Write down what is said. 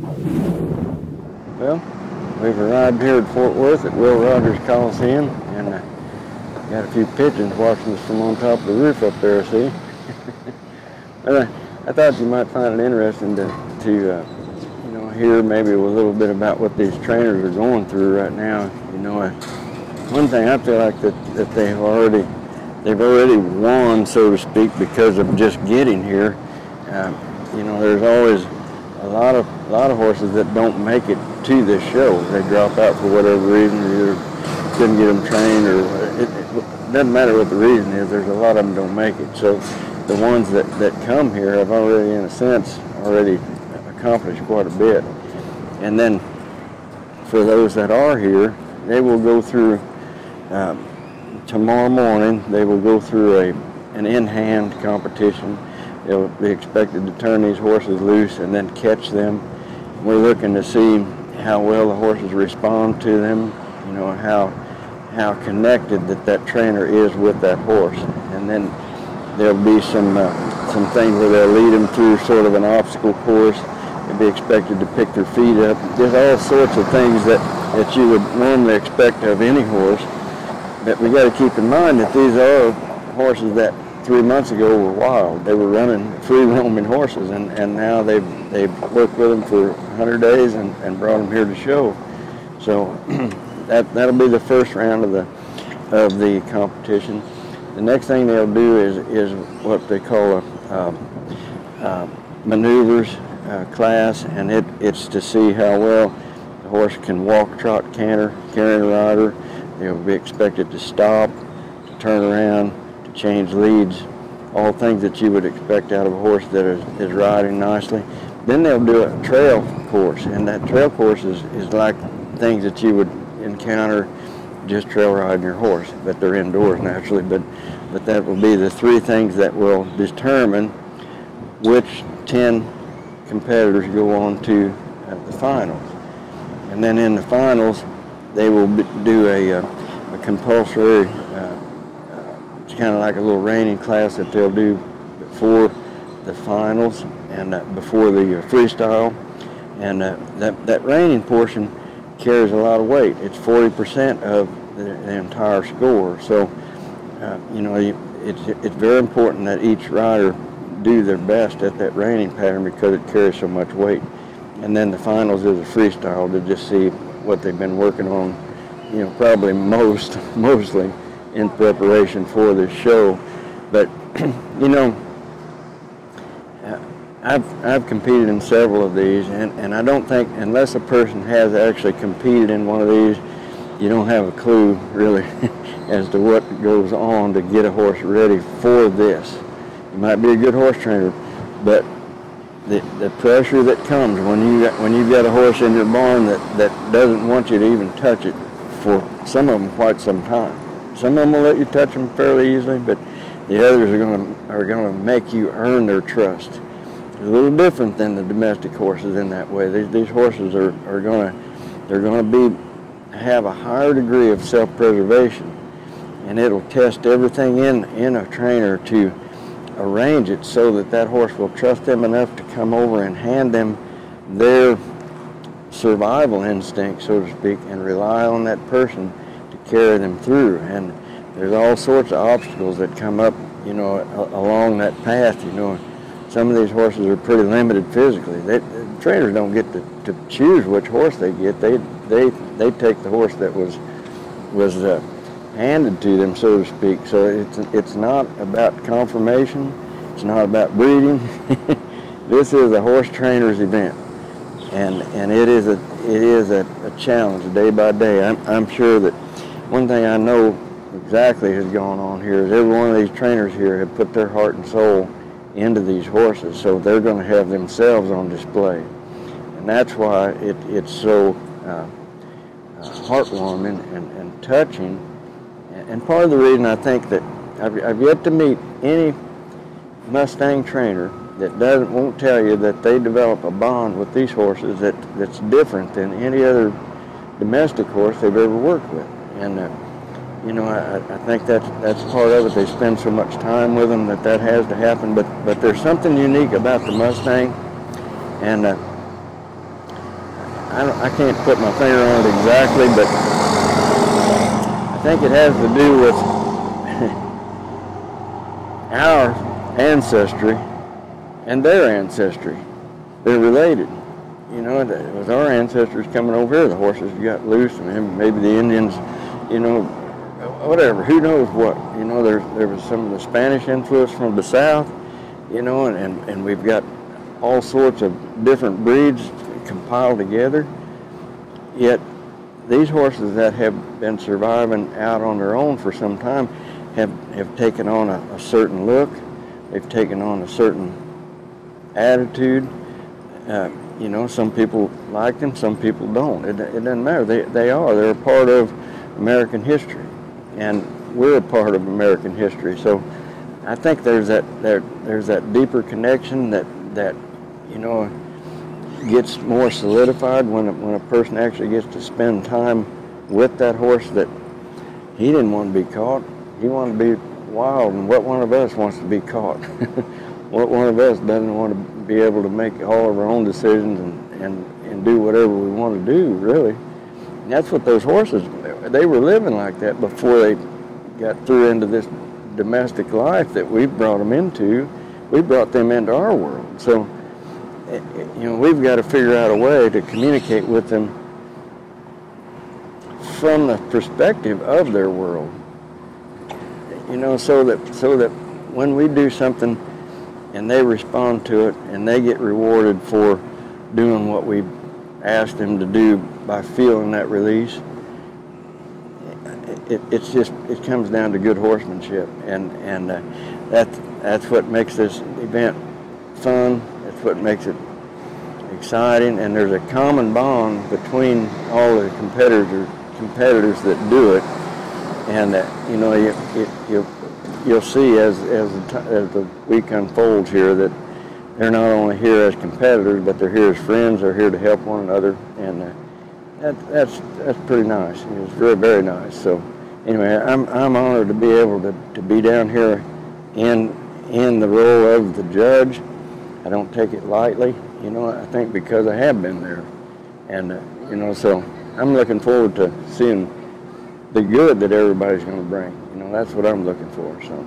Well, we've arrived here at Fort Worth at Will Rogers Coliseum, and got a few pigeons watching us from on top of the roof up there, see? But I thought you might find it interesting to you know, hear maybe a little bit about what these trainers are going through right now. You know, one thing I feel like that they've already won, so to speak, because of just getting here. You know, there's always a lot of horses that don't make it to this show. They drop out for whatever reason, or either couldn't get them trained, or it doesn't matter what the reason is. There's a lot of them don't make it. So the ones that come here have already, in a sense, accomplished quite a bit. And then for those that are here, they will go through tomorrow morning. They will go through an in-hand competition. They'll be expected to turn these horses loose and then catch them. We're looking to see how well the horses respond to them, you know, how connected that trainer is with that horse. And then there'll be some things where they'll lead them through sort of an obstacle course. They'll be expected to pick their feet up. There's all sorts of things that you would normally expect of any horse. But we got to keep in mind that these are horses that 3 months ago were wild. They were running free roaming horses, and now they've worked with them for 100 days and brought them here to show. So that'll be the first round of the competition. The next thing they'll do is what they call a maneuvers class, and it's to see how well the horse can walk, trot, canter, carry a rider. They'll be expected to stop, to turn around, to change leads, all things that you would expect out of a horse that is riding nicely. Then they'll do a trail course, and that trail course is like things that you would encounter just trail riding your horse, but they're indoors naturally. But that will be the three things that will determine which 10 competitors go on to the finals. And then in the finals, they will do a compulsory, it's kind of like a little reining class that they'll do before the finals and before the freestyle. And that reining portion carries a lot of weight. It's 40% of the entire score. So, you know, it's very important that each rider do their best at that reining pattern because it carries so much weight. And then the finals is a freestyle to just see what they've been working on, you know, probably mostly in preparation for this show. But, you know, I've competed in several of these, and I don't think, unless a person has actually competed in one of these, you don't have a clue really as to what goes on to get a horse ready for this. You might be a good horse trainer, but the pressure that comes when you've got a horse in your barn that doesn't want you to even touch it for some of them quite some time. Some of them will let you touch them fairly easily, but the others are going to make you earn their trust. It's a little different than the domestic horses in that way. These horses are going to have a higher degree of self-preservation, and it'll test everything in a trainer to arrange it so that horse will trust them enough to come over and hand them their survival instinct, so to speak, and rely on that person to carry them through. And there's all sorts of obstacles that come up, you know, along that path. You know, some of these horses are pretty limited physically. Trainers don't get to choose which horse they get. They take the horse that was handed to them, so to speak. So it's not about conformation. It's not about breeding. This is a horse trainer's event, and it is a challenge day by day. I'm sure that one thing I know exactly has gone on here is every one of these trainers here have put their heart and soul into these horses, so they're going to have themselves on display, and that's why it's so heartwarming and touching. And part of the reason I think that I've yet to meet any Mustang trainer that won't tell you that they develop a bond with these horses that's different than any other domestic horse they've ever worked with. And you know, I think that's part of it. They spend so much time with them that has to happen. But there's something unique about the Mustang, and I can't put my finger on it exactly, but I think it has to do with our ancestry and their ancestry. They're related. You know, it was our ancestors coming over here. The horses got loose, and maybe the Indians, you know, whatever. Who knows what? You know, there was some of the Spanish influence from the south, you know, and we've got all sorts of different breeds compiled together. Yet these horses that have been surviving out on their own for some time have taken on a certain look. They've taken on a certain attitude. You know, some people like them, some people don't. It doesn't matter. They're a part of American history, and we're a part of American history. So I think there's that deeper connection that you know gets more solidified when a person actually gets to spend time with that horse. That he didn't want to be caught. He wanted to be wild, and what one of us wants to be caught? What one of us doesn't want to be able to make all of our own decisions and do whatever we want to do, really? And that's what those horses, they were living like that before they got through into this domestic life that we brought them into. We brought them into our world. So, you know, we've got to figure out a way to communicate with them from the perspective of their world. You know, so that when we do something and they respond to it and they get rewarded for doing what we asked them to do by feeling that release, it comes down to good horsemanship, and that's what makes this event fun. That's what makes it exciting, and there's a common bond between all the competitors that do it, and you know, you'll see as the week unfolds here that they're not only here as competitors, but they're here as friends. They're here to help one another, and that's pretty nice. It's very, very nice. So anyway, I'm honored to be able to be down here in the role of the judge. I don't take it lightly, you know. I think because I have been there, and you know, so I'm looking forward to seeing the good that everybody's going to bring. You know, that's what I'm looking for. So.